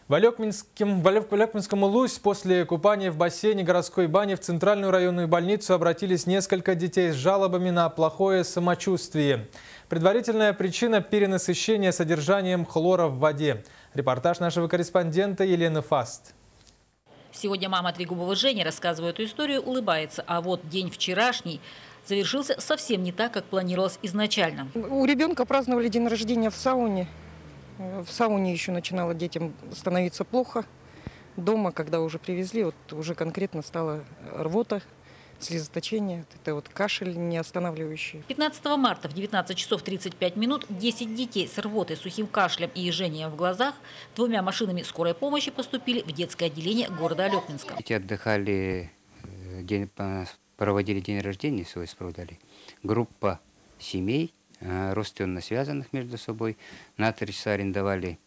В Алекминском Лусь после купания в бассейне городской бани в Центральную районную больницу обратились несколько детей с жалобами на плохое самочувствие. Предварительная причина – перенасыщение содержанием хлора в воде. Репортаж нашего корреспондента Елены Фаст. Сегодня мама Трегубова Женя, рассказывая эту историю, улыбается. А вот день вчерашний завершился совсем не так, как планировалось изначально. У ребенка праздновали день рождения в сауне. В сауне еще начинало детям становиться плохо. Дома, когда уже привезли, вот уже конкретно стала рвота, слезоточение, это вот кашель неостанавливающий. 15 марта в 19 часов 35 минут 10 детей с рвотой, сухим кашлем и жжением в глазах 2 машинами скорой помощи поступили в детское отделение города Алекминска. Дети отдыхали, проводили день рождения свой, справляли. Группа семей, родственно связанных между собой, на 3 часа арендовали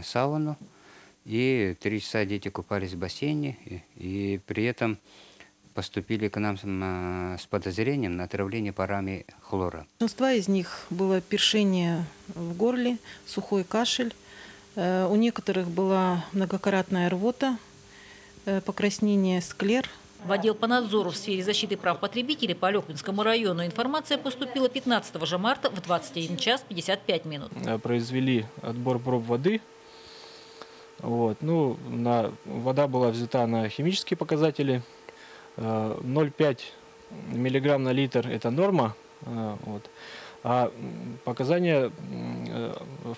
сауну, и 3 часа дети купались в бассейне, и при этом поступили к нам с подозрением на отравление парами хлора. Большинство из них было першение в горле, сухой кашель. У некоторых была многократная рвота, покраснение склер. В отдел по надзору в сфере защиты прав потребителей по Алекминскому району информация поступила 15 же марта в 21 час 55 минут. Произвели отбор проб воды. Вода была взята на химические показатели. 0,5 мг на литр – это норма. А показания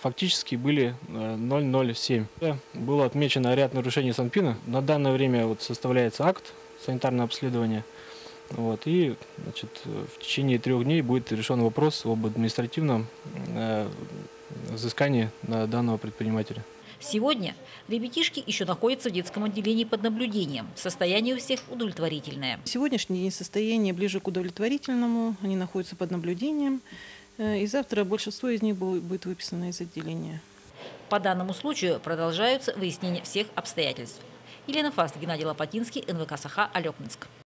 фактически были 0,07. Было отмечено ряд нарушений Санпина. На данное время составляется акт санитарное обследование. И в течение 3 дней будет решен вопрос об административном взыскании на данного предпринимателя. Сегодня ребятишки еще находятся в детском отделении под наблюдением. Состояние у всех удовлетворительное. Сегодняшний день состояние ближе к удовлетворительному. Они находятся под наблюдением. И завтра большинство из них будет выписано из отделения. По данному случаю продолжаются выяснения всех обстоятельств. Елена Фаст, Геннадий Лопатинский, НВК «Саха», Алекминск.